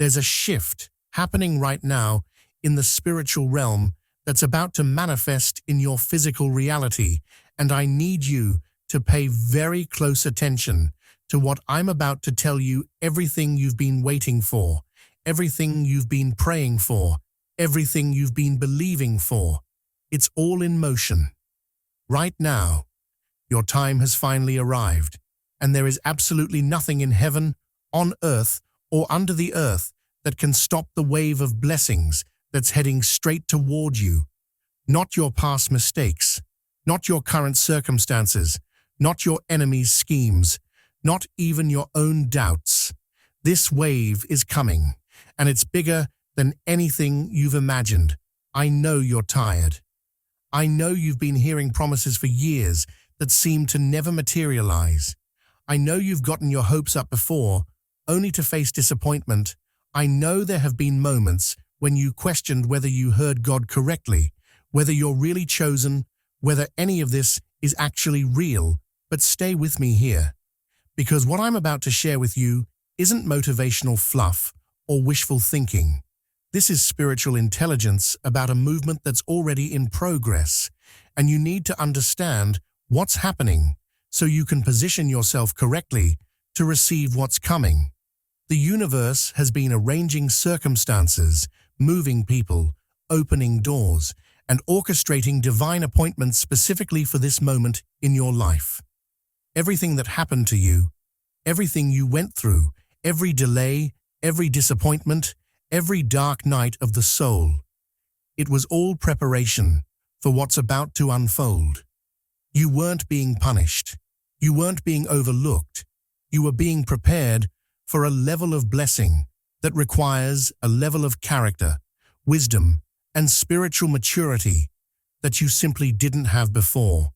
There's a shift happening right now in the spiritual realm that's about to manifest in your physical reality, and I need you to pay very close attention to what I'm about to tell you. Everything you've been waiting for, everything you've been praying for, everything you've been believing for, it's all in motion. Right now, your time has finally arrived, and there is absolutely nothing in heaven, on earth, or under the earth that can stop the wave of blessings that's heading straight toward you. Not your past mistakes, not your current circumstances, not your enemy's schemes, not even your own doubts. This wave is coming, and it's bigger than anything you've imagined. I know you're tired. I know you've been hearing promises for years that seem to never materialize. I know you've gotten your hopes up before, only to face disappointment. I know there have been moments when you questioned whether you heard God correctly, whether you're really chosen, whether any of this is actually real. But stay with me here, because what I'm about to share with you isn't motivational fluff or wishful thinking. This is spiritual intelligence about a movement that's already in progress, and you need to understand what's happening so you can position yourself correctly to receive what's coming. The universe has been arranging circumstances, moving people, opening doors, and orchestrating divine appointments specifically for this moment in your life. Everything that happened to you, everything you went through, every delay, every disappointment, every dark night of the soul, it was all preparation for what's about to unfold. You weren't being punished. You weren't being overlooked. You were being prepared for a level of blessing that requires a level of character, wisdom, and spiritual maturity that you simply didn't have before.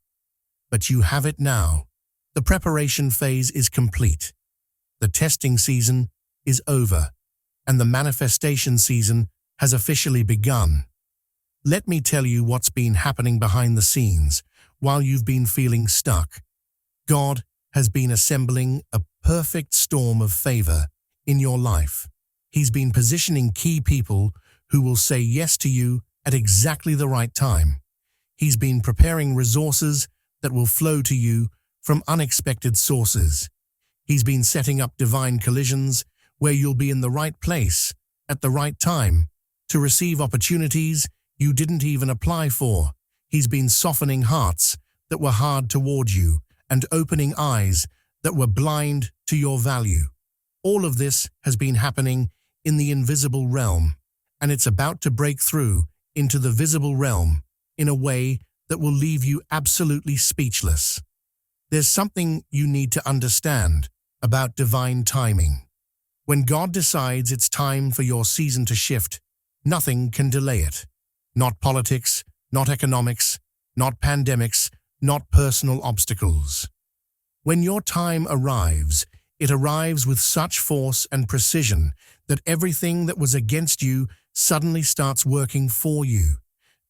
But you have it now. The preparation phase is complete. The testing season is over, and the manifestation season has officially begun. Let me tell you what's been happening behind the scenes while you've been feeling stuck. God has been assembling a perfect storm of favor in your life. He's been positioning key people who will say yes to you at exactly the right time. He's been preparing resources that will flow to you from unexpected sources. He's been setting up divine collisions where you'll be in the right place at the right time to receive opportunities you didn't even apply for. He's been softening hearts that were hard toward you and opening eyes that were blind to your value. All of this has been happening in the invisible realm, and it's about to break through into the visible realm in a way that will leave you absolutely speechless. There's something you need to understand about divine timing. When God decides it's time for your season to shift, nothing can delay it. Not politics, not economics, not pandemics, not personal obstacles. When your time arrives, it arrives with such force and precision that everything that was against you suddenly starts working for you.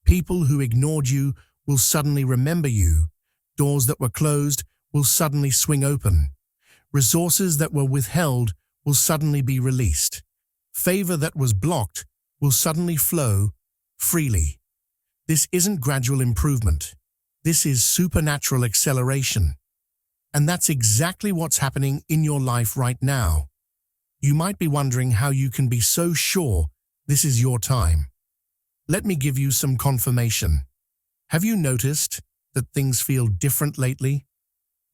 People who ignored you will suddenly remember you. Doors that were closed will suddenly swing open. Resources that were withheld will suddenly be released. Favor that was blocked will suddenly flow freely. This isn't gradual improvement. This is supernatural acceleration. And that's exactly what's happening in your life right now. You might be wondering how you can be so sure this is your time. Let me give you some confirmation. Have you noticed that things feel different lately?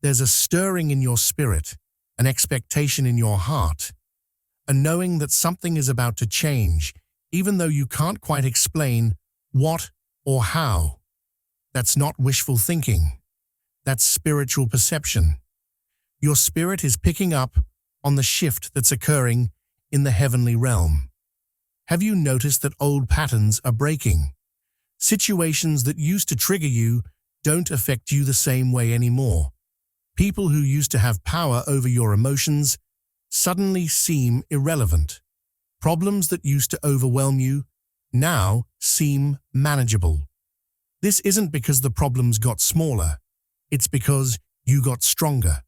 There's a stirring in your spirit, an expectation in your heart, a knowing that something is about to change, even though you can't quite explain what or how. That's not wishful thinking. That's spiritual perception. Your spirit is picking up on the shift that's occurring in the heavenly realm. Have you noticed that old patterns are breaking? Situations that used to trigger you don't affect you the same way anymore. People who used to have power over your emotions suddenly seem irrelevant. Problems that used to overwhelm you now seem manageable. This isn't because the problems got smaller. It's because you got stronger.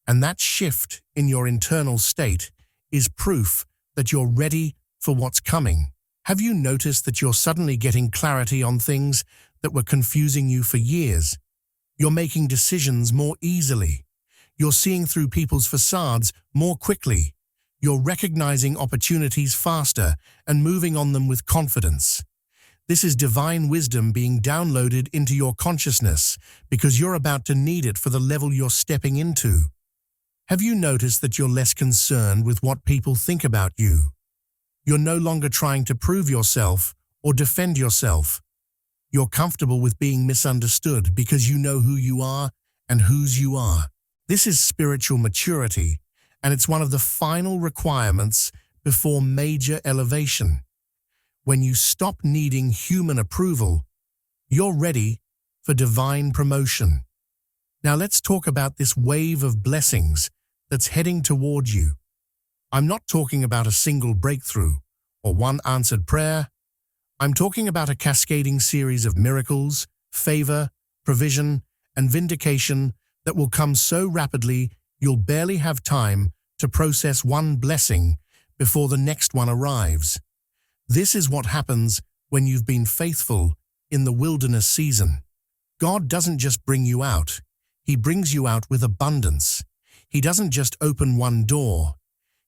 And that shift in your internal state is proof that you're ready for what's coming. Have you noticed that you're suddenly getting clarity on things that were confusing you for years? You're making decisions more easily. You're seeing through people's facades more quickly. You're recognizing opportunities faster and moving on them with confidence. This is divine wisdom being downloaded into your consciousness because you're about to need it for the level you're stepping into. Have you noticed that you're less concerned with what people think about you? You're no longer trying to prove yourself or defend yourself. You're comfortable with being misunderstood because you know who you are and whose you are. This is spiritual maturity, and it's one of the final requirements before major elevation. When you stop needing human approval, you're ready for divine promotion. Now let's talk about this wave of blessings that's heading toward you. I'm not talking about a single breakthrough or one answered prayer. I'm talking about a cascading series of miracles, favor, provision, and vindication that will come so rapidly you'll barely have time to process one blessing before the next one arrives. This is what happens when you've been faithful in the wilderness season. God doesn't just bring you out, He brings you out with abundance. He doesn't just open one door,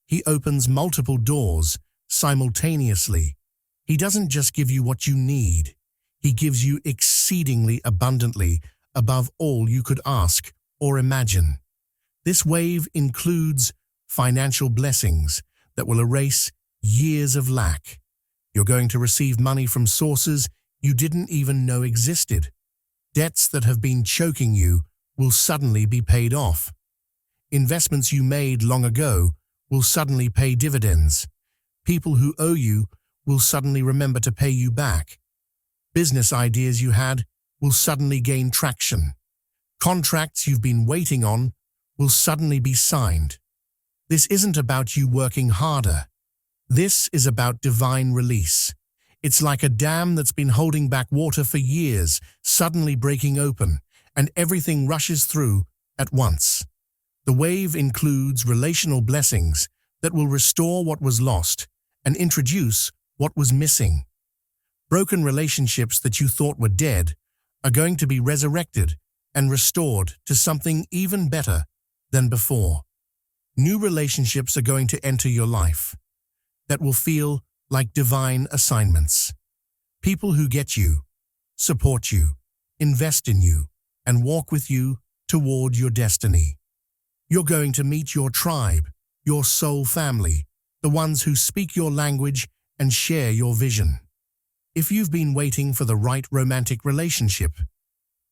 He opens multiple doors simultaneously. He doesn't just give you what you need, He gives you exceedingly abundantly above all you could ask or imagine. This wave includes financial blessings that will erase years of lack. You're going to receive money from sources you didn't even know existed. Debts that have been choking you will suddenly be paid off. Investments you made long ago will suddenly pay dividends. People who owe you will suddenly remember to pay you back. Business ideas you had will suddenly gain traction. Contracts you've been waiting on will suddenly be signed. This isn't about you working harder. This is about divine release. It's like a dam that's been holding back water for years, suddenly breaking open, and everything rushes through at once. The wave includes relational blessings that will restore what was lost and introduce what was missing. Broken relationships that you thought were dead are going to be resurrected and restored to something even better than before. New relationships are going to enter your life that will feel like divine assignments. People who get you, support you, invest in you, and walk with you toward your destiny. You're going to meet your tribe, your soul family, the ones who speak your language and share your vision. If you've been waiting for the right romantic relationship,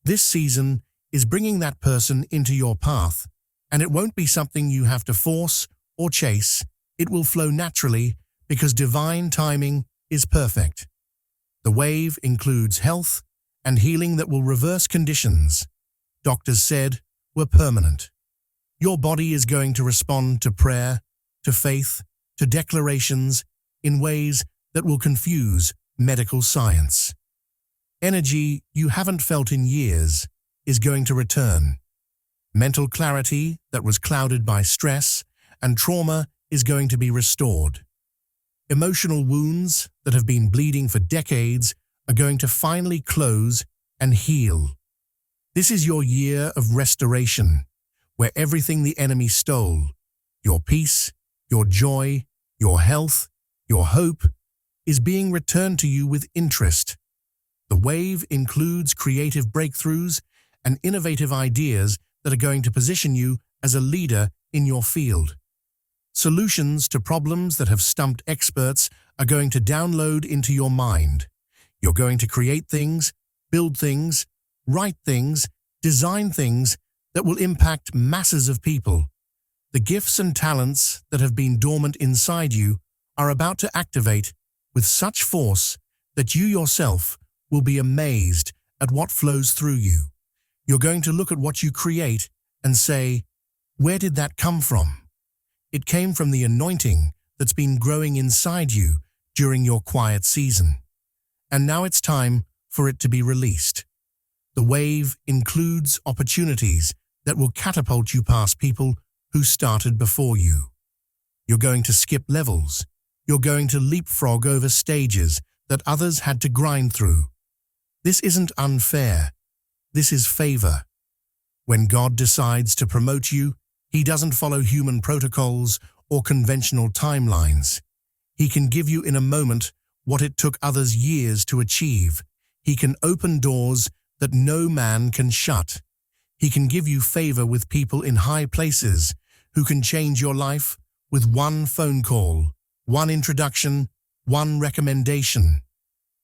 this season is bringing that person into your path, and it won't be something you have to force or chase. It will flow naturally because divine timing is perfect. The wave includes health and healing that will reverse conditions doctors said were permanent. Your body is going to respond to prayer, to faith, to declarations in ways that will confuse medical science. Energy you haven't felt in years is going to return. Mental clarity that was clouded by stress and trauma is going to be restored. Emotional wounds that have been bleeding for decades are going to finally close and heal. This is your year of restoration, where everything the enemy stole, your peace, your joy, your health, your hope, is being returned to you with interest. The wave includes creative breakthroughs and innovative ideas that are going to position you as a leader in your field. Solutions to problems that have stumped experts are going to download into your mind. You're going to create things, build things, write things, design things that will impact masses of people. The gifts and talents that have been dormant inside you are about to activate with such force that you yourself will be amazed at what flows through you. You're going to look at what you create and say, "Where did that come from?" It came from the anointing that's been growing inside you during your quiet season. And now it's time for it to be released. The wave includes opportunities that will catapult you past people who started before you. You're going to skip levels. You're going to leapfrog over stages that others had to grind through. This isn't unfair. This is favor. When God decides to promote you, He doesn't follow human protocols or conventional timelines. He can give you in a moment what it took others years to achieve. He can open doors that no man can shut. He can give you favor with people in high places who can change your life with one phone call, one introduction, one recommendation.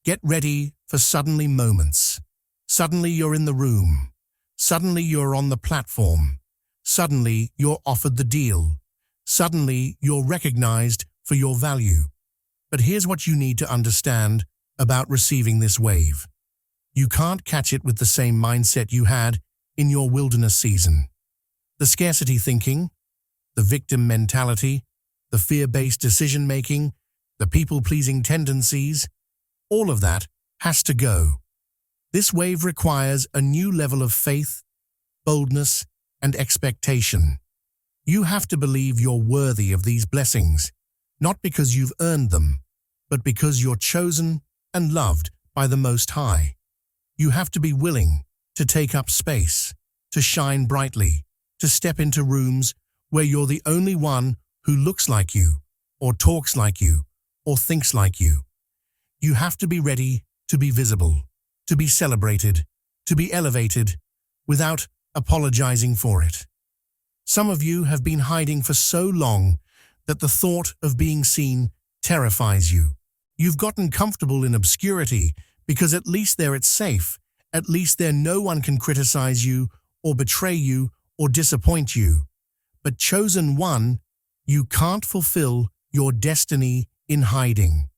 Get ready for suddenly moments. Suddenly you're in the room. Suddenly you're on the platform. Suddenly you're offered the deal. Suddenly you're recognized for your value. But here's what you need to understand about receiving this wave. You can't catch it with the same mindset you had in your wilderness season. The scarcity thinking, the victim mentality, the fear-based decision-making, the people-pleasing tendencies, all of that has to go. This wave requires a new level of faith, boldness, and expectation. You have to believe you're worthy of these blessings, not because you've earned them, but because you're chosen and loved by the Most High. You have to be willing to take up space, to shine brightly, to step into rooms where you're the only one who looks like you, or talks like you, or thinks like you. You have to be ready to be visible, to be celebrated, to be elevated, without apologizing for it. Some of you have been hiding for so long that the thought of being seen terrifies you. You've gotten comfortable in obscurity because at least there it's safe. At least there no one can criticize you or betray you or disappoint you. But chosen one, you can't fulfill your destiny in hiding.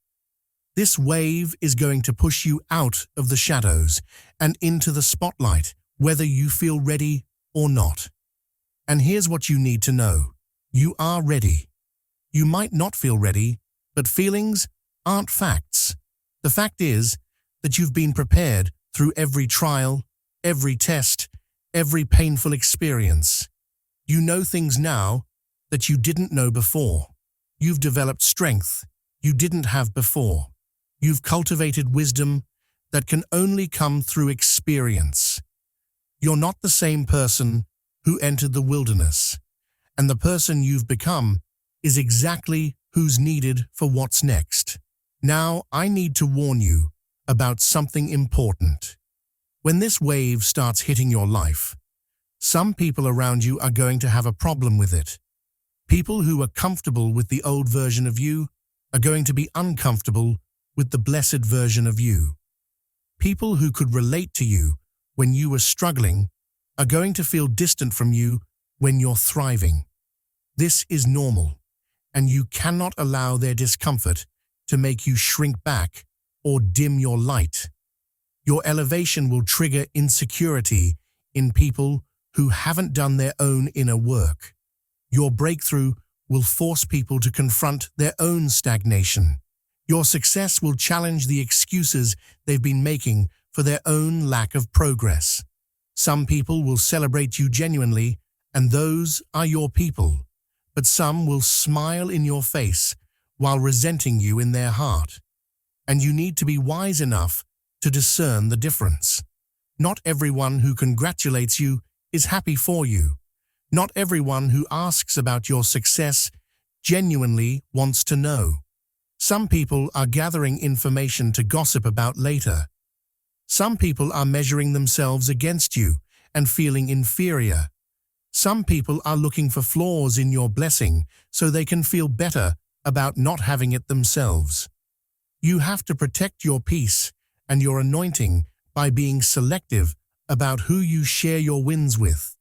This wave is going to push you out of the shadows and into the spotlight, whether you feel ready or not. And here's what you need to know. You are ready. You might not feel ready, but feelings aren't facts. The fact is that you've been prepared through every trial, every test, every painful experience. You know things now that you didn't know before. You've developed strength you didn't have before. You've cultivated wisdom that can only come through experience. You're not the same person who entered the wilderness, and the person you've become is exactly who's needed for what's next. Now, I need to warn you about something important. When this wave starts hitting your life, some people around you are going to have a problem with it. People who are comfortable with the old version of you are going to be uncomfortable with the blessed version of you. People who could relate to you when you were struggling are going to feel distant from you when you're thriving. This is normal, and you cannot allow their discomfort to make you shrink back or dim your light. Your elevation will trigger insecurity in people who haven't done their own inner work. Your breakthrough will force people to confront their own stagnation. Your success will challenge the excuses they've been making for their own lack of progress. Some people will celebrate you genuinely, and those are your people. But some will smile in your face while resenting you in their heart. And you need to be wise enough to discern the difference. Not everyone who congratulates you is happy for you. Not everyone who asks about your success genuinely wants to know. Some people are gathering information to gossip about later. Some people are measuring themselves against you and feeling inferior. Some people are looking for flaws in your blessing so they can feel better about not having it themselves. You have to protect your peace and your anointing by being selective about who you share your wins with.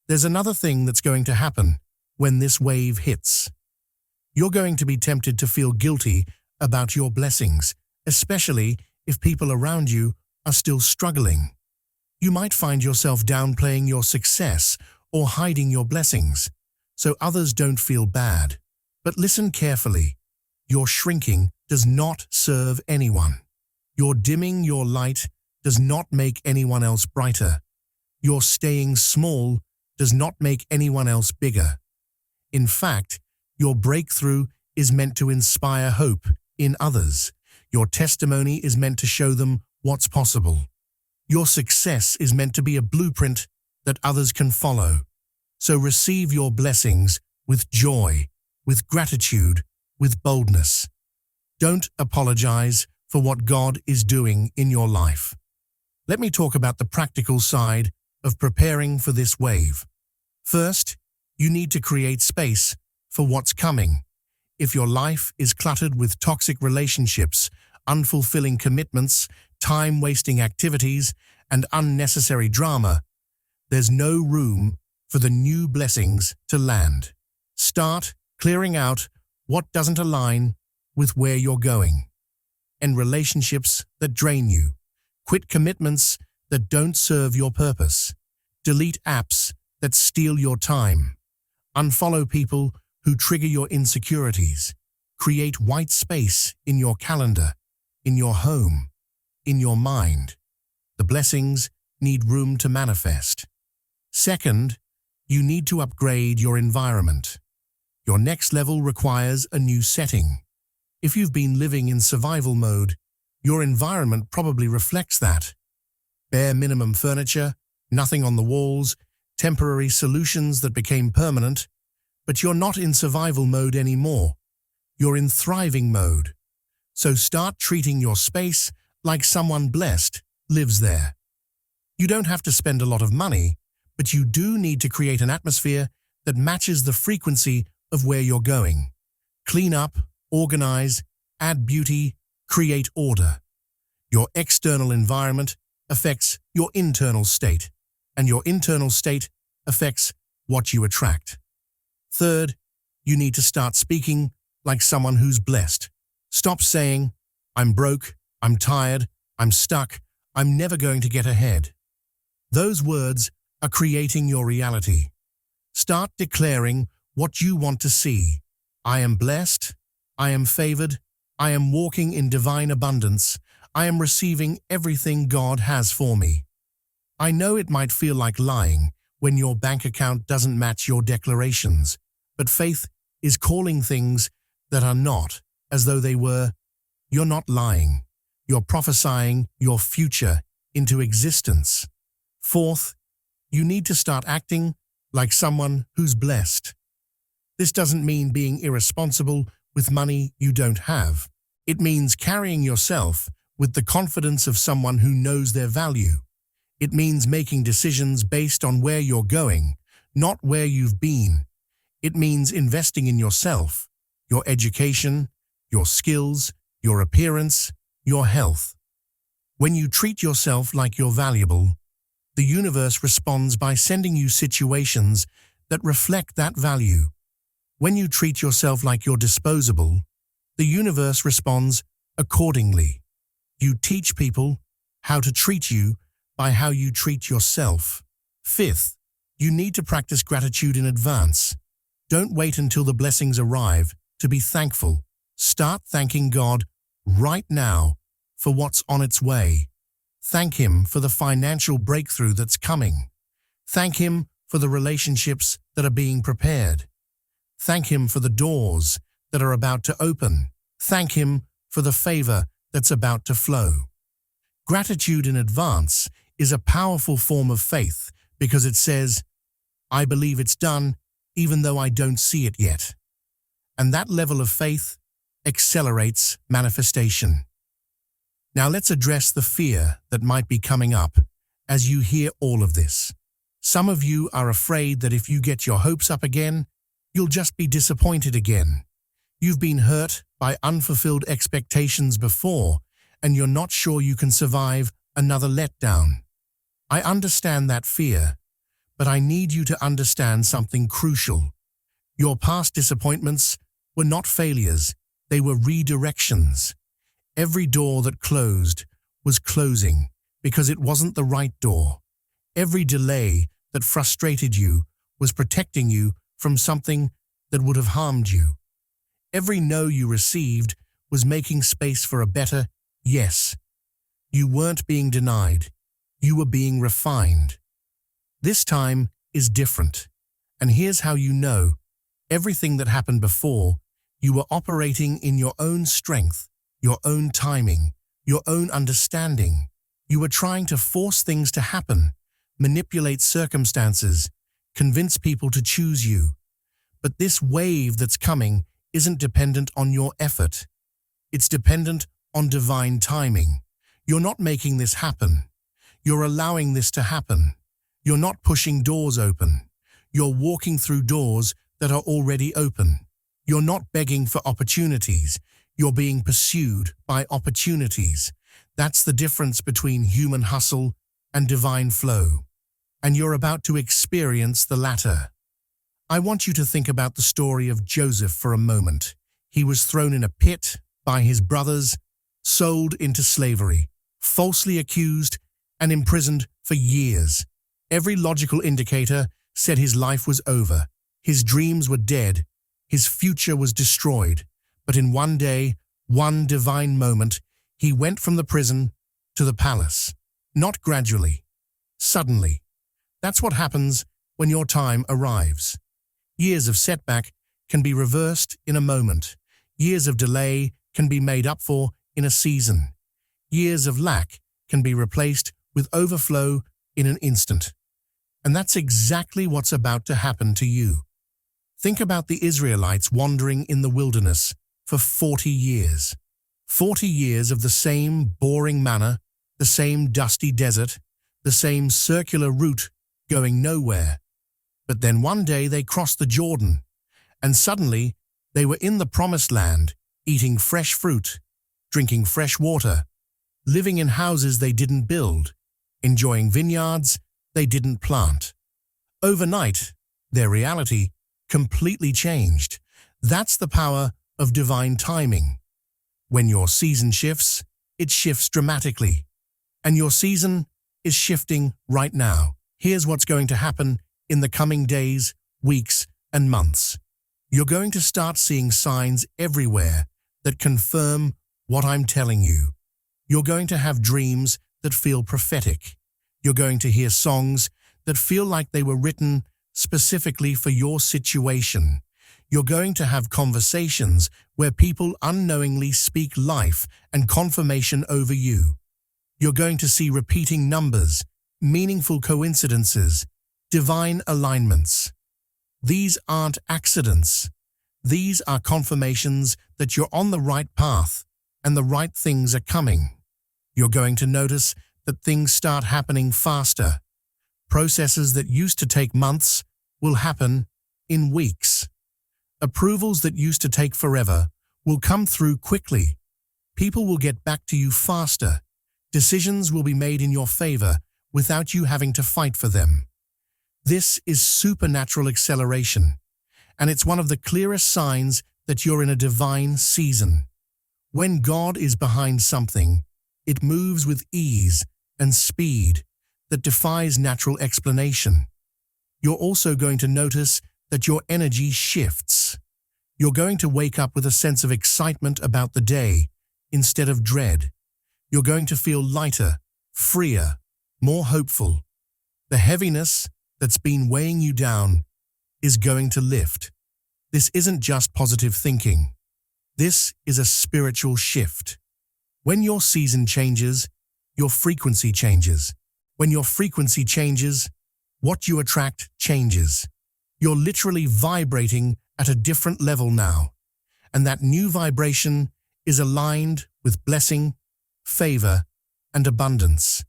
There's another thing that's going to happen when this wave hits. You're going to be tempted to feel guilty about your blessings, especially if people around you are still struggling. You might find yourself downplaying your success or hiding your blessings, so others don't feel bad. But listen carefully. Your shrinking does not serve anyone. Your dimming your light does not make anyone else brighter. Your staying small does not make anyone else bigger. In fact, your breakthrough is meant to inspire hope in others. Your testimony is meant to show them what's possible. Your success is meant to be a blueprint that others can follow. So receive your blessings with joy, with gratitude, with boldness. Don't apologize for what God is doing in your life. Let me talk about the practical side of preparing for this wave. First, you need to create space for what's coming. If your life is cluttered with toxic relationships, unfulfilling commitments, time-wasting activities, and unnecessary drama, there's no room for the new blessings to land. Start clearing out what doesn't align with where you're going. End relationships that drain you. Quit commitments that don't serve your purpose. Delete apps that steal your time. Unfollow people who trigger your insecurities. Create white space in your calendar, in your home, in your mind. The blessings need room to manifest. Second, you need to upgrade your environment. Your next level requires a new setting. If you've been living in survival mode, your environment probably reflects that. Bare minimum furniture, nothing on the walls, temporary solutions that became permanent. But you're not in survival mode anymore. You're in thriving mode. So start treating your space like someone blessed lives there. You don't have to spend a lot of money, but you do need to create an atmosphere that matches the frequency of where you're going. Clean up, organize, add beauty, create order. Your external environment affects your internal state, and your internal state affects what you attract. Third, you need to start speaking like someone who's blessed. Stop saying, "I'm broke, I'm tired, I'm stuck, I'm never going to get ahead." Those words are creating your reality. Start declaring what you want to see. I am blessed, I am favored, I am walking in divine abundance, I am receiving everything God has for me. I know it might feel like lying when your bank account doesn't match your declarations, but faith is calling things that are not as though they were. You're not lying. You're prophesying your future into existence. Fourth, you need to start acting like someone who's blessed. This doesn't mean being irresponsible with money you don't have. It means carrying yourself with the confidence of someone who knows their value. It means making decisions based on where you're going, not where you've been. It means investing in yourself, your education, your skills, your appearance, your health. When you treat yourself like you're valuable, the universe responds by sending you situations that reflect that value. When you treat yourself like you're disposable, the universe responds accordingly. You teach people how to treat you by how you treat yourself. Fifth, you need to practice gratitude in advance. Don't wait until the blessings arrive to be thankful. Start thanking God right now for what's on its way. Thank Him for the financial breakthrough that's coming. Thank Him for the relationships that are being prepared. Thank Him for the doors that are about to open. Thank Him for the favor that's about to flow. Gratitude in advance is a powerful form of faith because it says, "I believe it's done, even though I don't see it yet." And that level of faith accelerates manifestation. Now let's address the fear that might be coming up as you hear all of this. Some of you are afraid that if you get your hopes up again, you'll just be disappointed again. You've been hurt by unfulfilled expectations before, and you're not sure you can survive another letdown. I understand that fear, but I need you to understand something crucial. Your past disappointments were not failures, they were redirections. Every door that closed was closing because it wasn't the right door. Every delay that frustrated you was protecting you from something that would have harmed you. Every no you received was making space for a better yes. You weren't being denied. You were being refined. This time is different. And here's how you know. Everything that happened before, You were operating in your own strength, your own timing, your own understanding. You were trying to force things to happen, manipulate circumstances, convince people to choose you. But this wave that's coming isn't dependent on your effort. It's dependent on divine timing. You're not making this happen. You're allowing this to happen. You're not pushing doors open. You're walking through doors that are already open. You're not begging for opportunities. You're being pursued by opportunities. That's the difference between human hustle and divine flow. And you're about to experience the latter. I want you to think about the story of Joseph for a moment. He was thrown in a pit by his brothers, sold into slavery, falsely accused, and imprisoned for years. Every logical indicator said his life was over. His dreams were dead. His future was destroyed. But in one day, one divine moment, he went from the prison to the palace. Not gradually, suddenly. That's what happens when your time arrives. Years of setback can be reversed in a moment. Years of delay can be made up for in a season. Years of lack can be replaced with overflow in an instant. And that's exactly what's about to happen to you. Think about the Israelites wandering in the wilderness for 40 years. 40 years of the same boring manna, the same dusty desert, the same circular route going nowhere. But then one day they crossed the Jordan, and suddenly they were in the promised land, eating fresh fruit, drinking fresh water, living in houses they didn't build, enjoying vineyards they didn't plant. Overnight, their reality completely changed. That's the power of divine timing. When your season shifts, it shifts dramatically. And your season is shifting right now. Here's what's going to happen in the coming days, weeks, and months. You're going to start seeing signs everywhere that confirm what I'm telling you. You're going to have dreams that feel prophetic. You're going to hear songs that feel like they were written specifically for your situation. You're going to have conversations where people unknowingly speak life and confirmation over you. You're going to see repeating numbers, meaningful coincidences, divine alignments. These aren't accidents. These are confirmations that you're on the right path and the right things are coming. You're going to notice that things start happening faster. Processes that used to take months will happen in weeks. Approvals that used to take forever will come through quickly. People will get back to you faster. Decisions will be made in your favor without you having to fight for them. This is supernatural acceleration, and it's one of the clearest signs that you're in a divine season. When God is behind something, it moves with ease and speed that defies natural explanation. You're also going to notice that your energy shifts. You're going to wake up with a sense of excitement about the day instead of dread. You're going to feel lighter, freer, more hopeful. The heaviness that's been weighing you down is going to lift. This isn't just positive thinking. This is a spiritual shift. When your season changes, your frequency changes. When your frequency changes, what you attract changes. You're literally vibrating at a different level now, and that new vibration is aligned with blessing, favor, and abundance.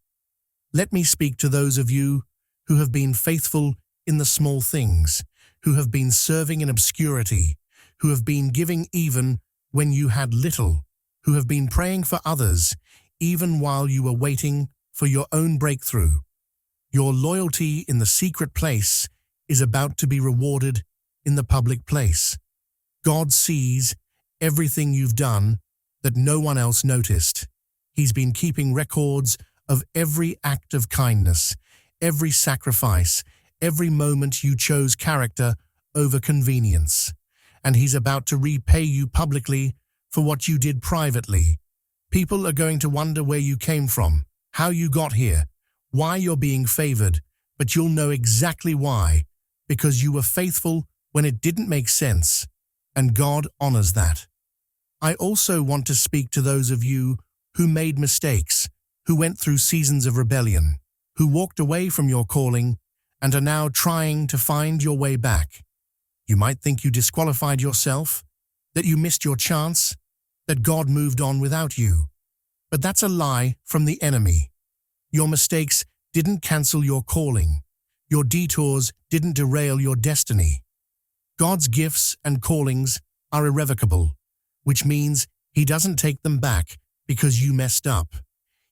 Let me speak to those of you who have been faithful in the small things, who have been serving in obscurity, who have been giving even when you had little, who have been praying for others even while you were waiting for your own breakthrough. Your loyalty in the secret place is about to be rewarded in the public place. God sees everything you've done that no one else noticed. He's been keeping records of every act of kindness, every sacrifice, every moment you chose character over convenience. And He's about to repay you publicly for what you did privately. People are going to wonder where you came from, how you got here, why you're being favored, but you'll know exactly why, because you were faithful when it didn't make sense. and God honors that. I also want to speak to those of you who made mistakes, who went through seasons of rebellion, who walked away from your calling and are now trying to find your way back. You might think you disqualified yourself, that you missed your chance, that God moved on without you. But that's a lie from the enemy. Your mistakes didn't cancel your calling. Your detours didn't derail your destiny. God's gifts and callings are irrevocable, which means He doesn't take them back because you messed up.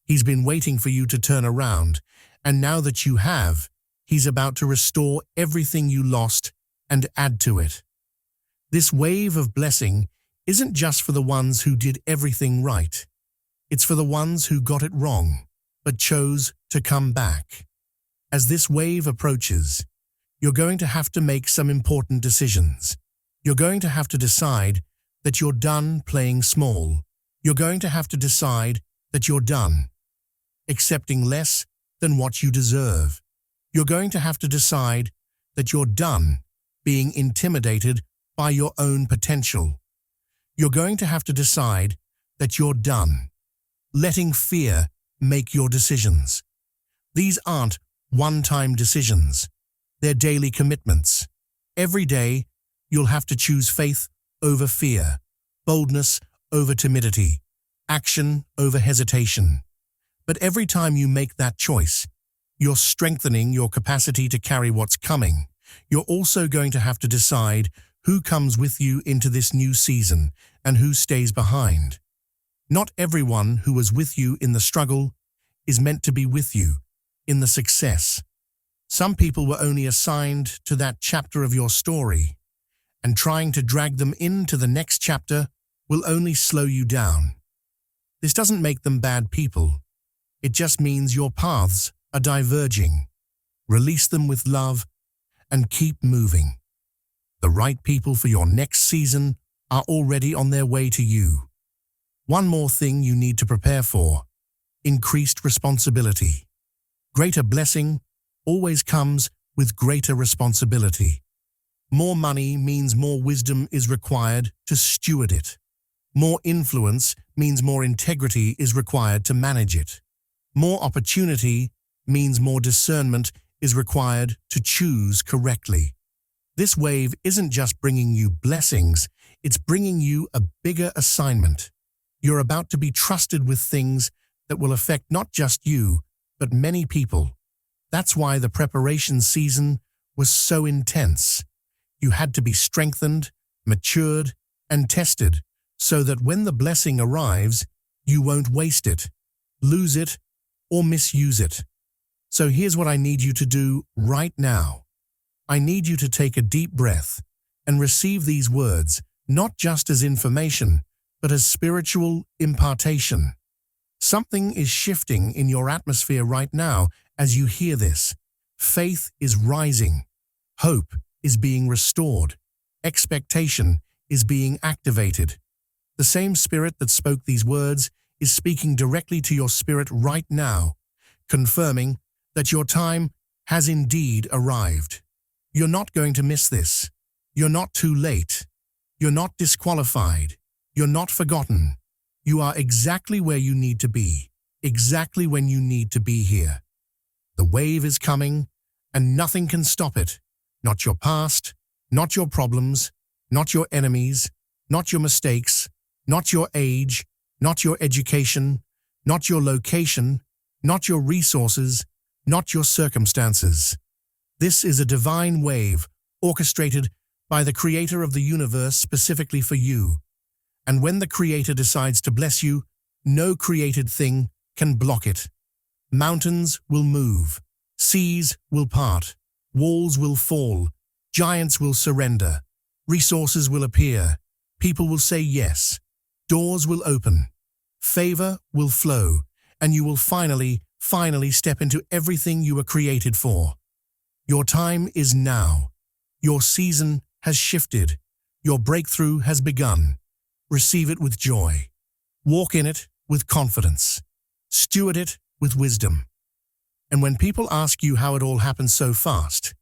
He's been waiting for you to turn around, and now that you have, He's about to restore everything you lost and add to it. This wave of blessing isn't just for the ones who did everything right. It's for the ones who got it wrong, but chose to come back. As this wave approaches, you're going to have to make some important decisions. You're going to have to decide that you're done playing small. You're going to have to decide that you're done accepting less than what you deserve. You're going to have to decide that you're done being intimidated by your own potential. You're going to have to decide that you're done letting fear make your decisions. These aren't one-time decisions. They're daily commitments. Every day, you'll have to choose faith over fear, boldness over timidity, action over hesitation. But every time you make that choice, you're strengthening your capacity to carry what's coming. You're also going to have to decide who comes with you into this new season and who stays behind. Not everyone who was with you in the struggle is meant to be with you in the success. Some people were only assigned to that chapter of your story, and trying to drag them into the next chapter will only slow you down. This doesn't make them bad people. It just means your paths are diverging. Release them with love and keep moving. The right people for your next season are already on their way to you. One more thing you need to prepare for: increased responsibility. Greater blessing always comes with greater responsibility. More money means more wisdom is required to steward it. More influence means more integrity is required to manage it. More opportunity means more discernment is required to choose correctly. This wave isn't just bringing you blessings, it's bringing you a bigger assignment. You're about to be trusted with things that will affect not just you, but many people. That's why the preparation season was so intense. You had to be strengthened, matured, and tested so that when the blessing arrives, you won't waste it, lose it, or misuse it. So here's what I need you to do right now. I need you to take a deep breath and receive these words, not just as information, but as spiritual impartation. Something is shifting in your atmosphere right now as you hear this. Faith is rising. Hope is being restored. Expectation is being activated. The same spirit that spoke these words is speaking directly to your spirit right now, confirming that your time has indeed arrived. You're not going to miss this. You're not too late. You're not disqualified. You're not forgotten. You are exactly where you need to be, exactly when you need to be here. The wave is coming, and nothing can stop it. Not your past, not your problems, not your enemies, not your mistakes, not your age, not your education, not your location, not your resources, not your circumstances. This is a divine wave orchestrated by the Creator of the universe specifically for you. And when the Creator decides to bless you, no created thing can block it. Mountains will move, seas will part, walls will fall, giants will surrender, resources will appear, people will say yes, doors will open, favor will flow, and you will finally step into everything you were created for. Your time is now. Your season has shifted. Your breakthrough has begun. Receive it with joy. Walk in it with confidence. Steward it with wisdom. And when people ask you how it all happened so fast,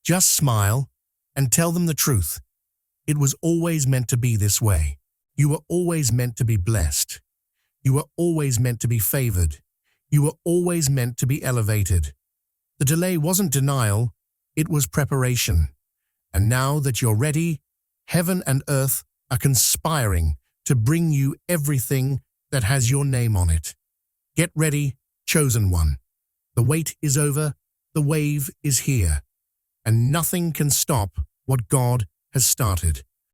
just smile and tell them the truth. It was always meant to be this way. You were always meant to be blessed. You were always meant to be favored. You were always meant to be elevated. The delay wasn't denial, it was preparation. And now that you're ready, heaven and earth are conspiring to bring you everything that has your name on it. Get ready, chosen one. The wait is over, the wave is here, and nothing can stop what God has started.